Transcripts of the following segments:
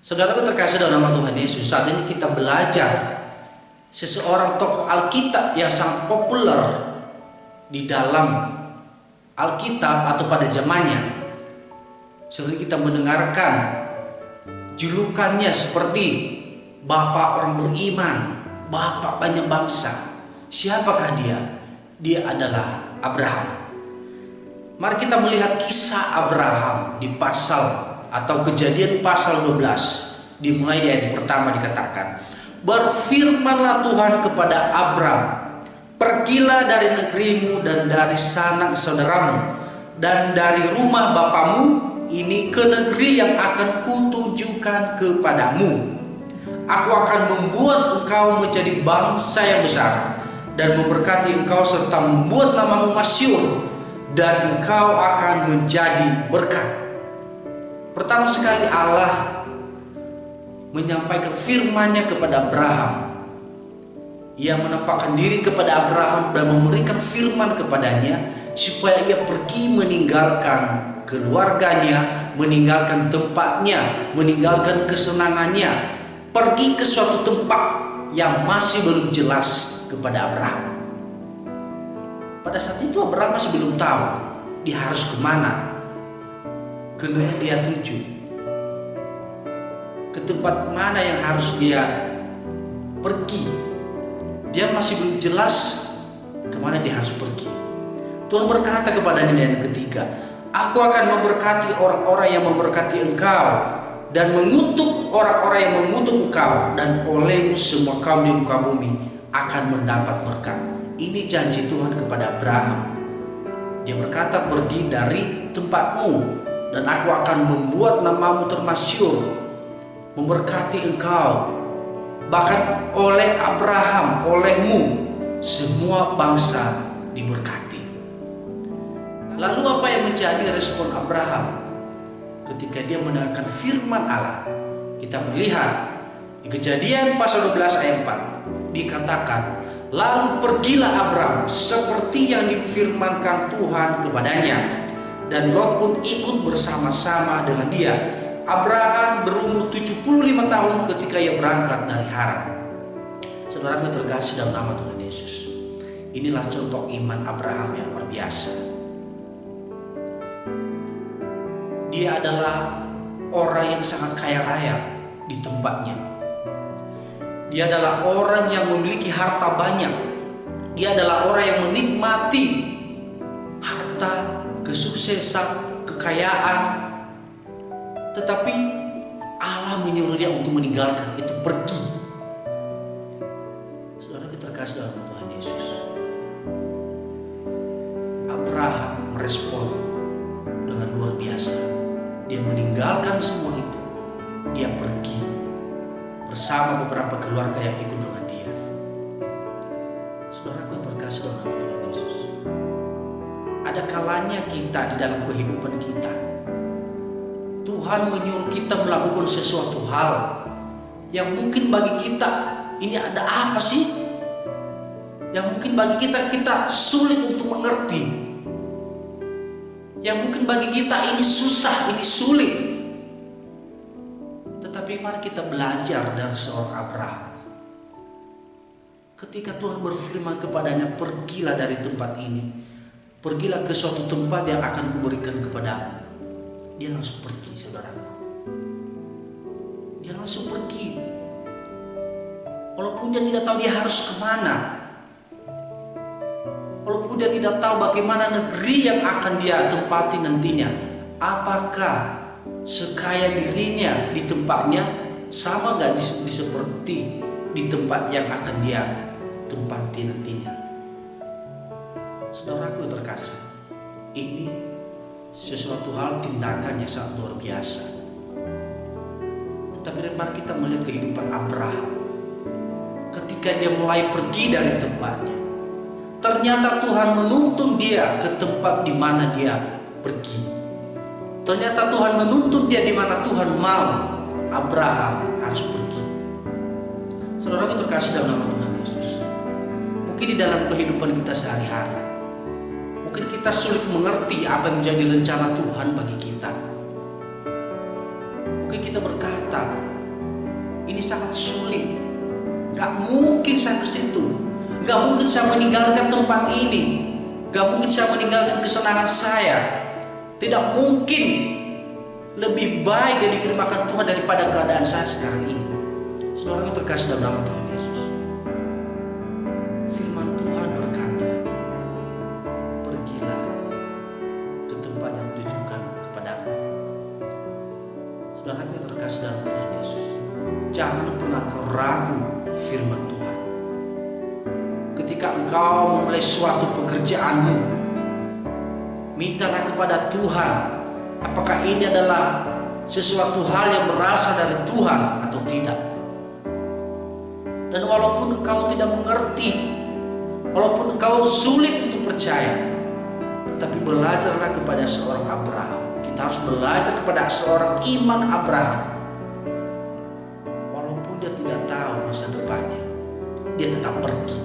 Saudaraku terkasih dalam nama Tuhan Yesus, saat ini kita belajar seseorang tokoh Alkitab yang sangat populer di dalam Alkitab atau pada zamannya. Sering kita mendengarkan julukannya seperti Bapak orang beriman, Bapak banyak bangsa. Siapakah dia? Dia adalah Abraham. Mari kita melihat kisah Abraham di pasal atau Kejadian pasal 12. Dimulai di ayat pertama dikatakan, berfirmanlah Tuhan kepada Abram, pergilah dari negerimu dan dari sanak saudaramu dan dari rumah bapamu ini ke negeri yang akan kutunjukkan kepadamu. Aku akan membuat engkau menjadi bangsa yang besar dan memberkati engkau serta membuat namamu masyhur, dan engkau akan menjadi berkat. Pertama sekali Allah menyampaikan firman-Nya kepada Abraham. Ia menampakkan diri kepada Abraham dan memberikan firman kepadanya supaya ia pergi meninggalkan keluarganya, meninggalkan tempatnya, meninggalkan kesenangannya, pergi ke suatu tempat yang masih belum jelas kepada Abraham. Pada saat itu Abraham masih belum tahu dia harus kemana, kemana dia tuju, ke tempat mana yang harus dia pergi. Dia masih belum jelas kemana dia harus pergi. Tuhan berkata kepadanya di ayat ketiga, aku akan memberkati orang-orang yang memberkati engkau dan mengutuk orang-orang yang mengutuk engkau, dan olehmu semua kaum di muka bumi akan mendapat berkat. Ini janji Tuhan kepada Abraham. Dia berkata, pergi dari tempatmu dan aku akan membuat namamu termasyhur, memberkati engkau. Bahkan oleh Abraham, olehmu semua bangsa diberkati. Lalu apa yang menjadi respon Abraham ketika dia mendengarkan firman Allah? Kita melihat di Kejadian pasal 12 ayat 4 dikatakan, lalu pergilah Abram seperti yang difirmankan Tuhan kepadanya, dan Lot pun ikut bersama-sama dengan dia. Abraham berumur 75 tahun ketika ia berangkat dari Haran. Saudara yang terkasih dalam nama Tuhan Yesus, inilah contoh iman Abraham yang luar biasa. Dia adalah orang yang sangat kaya raya di tempatnya. Dia adalah orang yang memiliki harta banyak. Dia adalah orang yang menikmati harta, kesuksesan, kekayaan. Tetapi Allah menyuruh dia untuk meninggalkan itu, pergi. Saudara kita terkasih dalam Tuhan Yesus, Abraham merespon dengan luar biasa. Dia meninggalkan semua itu. Dia pergi bersama beberapa keluarga yang ikut dengan dia. Saudara yang terkasih dalam Tuhan Yesus, ada kalanya kita di dalam kehidupan kita, Tuhan menyuruh kita melakukan sesuatu hal yang mungkin bagi kita ini ada apa sih? Yang mungkin bagi kita sulit untuk mengerti. Yang mungkin bagi kita ini susah, ini sulit. Tetapi mari kita belajar dari seorang Abraham. Ketika Tuhan berfirman kepadanya, pergilah dari tempat ini, pergilah ke suatu tempat yang akan kuberikan kepadamu. Dia langsung pergi, saudaraku. Dia langsung pergi. Walaupun dia tidak tahu dia harus kemana. Walaupun dia tidak tahu bagaimana negeri yang akan dia tempati nantinya. Apakah sekaya dirinya di tempatnya sama gak seperti di tempat yang akan dia tempati nantinya? Saudaraku terkasih, ini sesuatu hal tindakan yang sangat luar biasa. Tetapi mari kita melihat kehidupan Abraham. Ketika dia mulai pergi dari tempatnya, ternyata Tuhan menuntun dia ke tempat di mana dia pergi. Ternyata Tuhan menuntun dia di mana Tuhan mau Abraham harus pergi. Saudara yang terkasih dalam nama Tuhan Yesus, mungkin di dalam kehidupan kita sehari-hari, mungkin kita sulit mengerti apa yang menjadi rencana Tuhan bagi kita. Mungkin kita berkata, ini sangat sulit. Gak mungkin saya ke situ, gak mungkin saya meninggalkan tempat ini, gak mungkin saya meninggalkan kesenangan saya. Tidak mungkin lebih baik yang difirmankan Tuhan daripada keadaan saya sekarang ini. Saudara yang terkasih dalam nama Tuhan Yesus, firman Tuhan berkata, pergilah ke tempat yang ditujukan kepadamu. Saudara yang terkasih dalam Tuhan Yesus, jangan pernah kau ragu firman Tuhan. Ketika engkau memulai suatu pekerjaanmu, mintalah kepada Tuhan apakah ini adalah sesuatu hal yang berasal dari Tuhan atau tidak. Dan walaupun engkau tidak mengerti, walaupun engkau sulit untuk percaya, tetapi belajarlah kepada seorang Abraham. Kita harus belajar kepada seorang iman Abraham. Walaupun dia tidak tahu masa depannya, dia tetap pergi.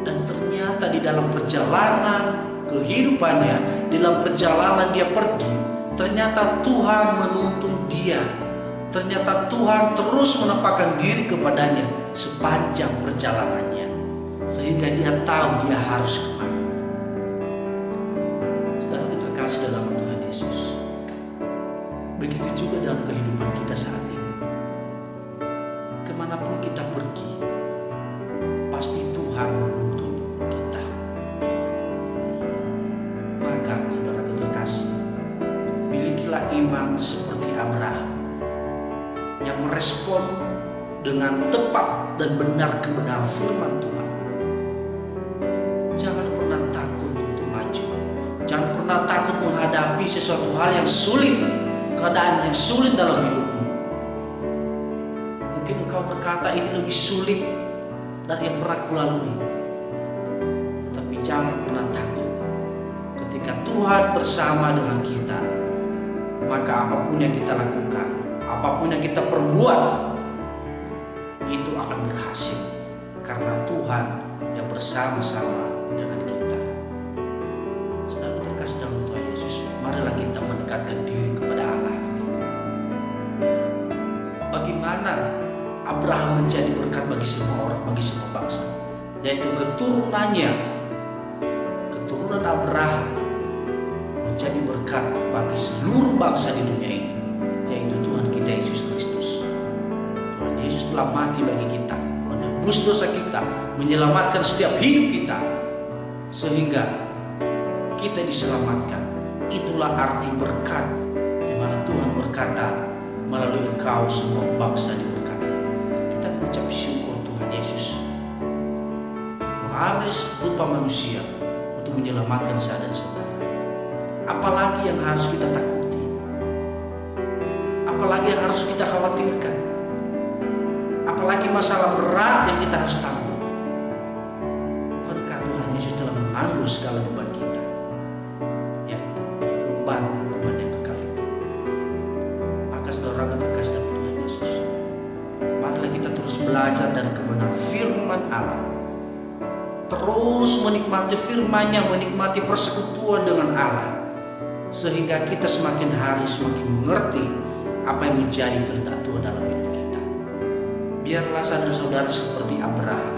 Dan ternyata di dalam perjalanan kehidupannya, di dalam perjalanan dia pergi, ternyata Tuhan menuntun dia. Ternyata Tuhan terus menempatkan diri kepadanya sepanjang perjalanannya, sehingga dia tahu dia harus kemana. Saudara terkasih dalam Tuhan Yesus, begitu juga dalam kehidupan kita saat ini. Kemanapun kita pergi, pasti Tuhan menuntun kita. Maka saudara terkasih, milikilah iman seperti Abraham, yang merespon dengan tepat dan benar kebenaran firman Tuhan. Jangan pernah takut untuk maju. Jangan pernah takut menghadapi sesuatu hal yang sulit, keadaan yang sulit dalam hidupmu. Mungkin engkau berkata ini lebih sulit dari yang pernah kulalui. Tetapi jangan pernah takut. Ketika Tuhan bersama dengan kita, maka apapun yang kita lakukan, apapun yang kita perbuat, itu akan berhasil karena Tuhan yang bersama-sama dengan kita. Saudara terkasih dalam Tuhan Yesus, marilah kita mendekatkan diri kepada Allah. Bagaimana Abraham menjadi berkat bagi semua orang, bagi semua bangsa, yaitu keturunannya, keturunan Abraham menjadi berkat bagi seluruh bangsa di dunia ini, yaitu Tuhan kita Yesus Kristus. Tuhan Yesus telah mati bagi kita, menebus dosa kita, menyelamatkan setiap hidup kita, sehingga kita diselamatkan. Itulah arti berkat, di mana Tuhan berkata, melalui engkau semua bangsa diberkati. Kita mengucap syukur Tuhan Yesus mengambil rupa manusia untuk menyelamatkan saya dan saudara. Apalagi yang harus kita takuti? Apalagi yang harus kita khawatirkan? Apalagi masalah berat yang kita harus tanggung? Bukankah Tuhan Yesus telah menanggung segala beban kita, yaitu beban hukuman yang kekal itu? Maka saudara terkasih dalam Tuhan Yesus, marilah kita terus belajar dari kebenaran firman Allah, terus menikmati firman-Nya, menikmati persekutuan dengan Allah, sehingga kita semakin hari semakin mengerti apa yang menjadi kehendak Tuhan dalam hidup kita. Biarlah saudara-saudara seperti Abraham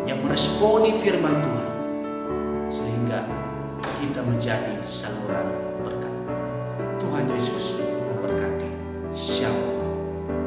yang meresponi firman Tuhan, sehingga kita menjadi saluran berkat. Tuhan Yesus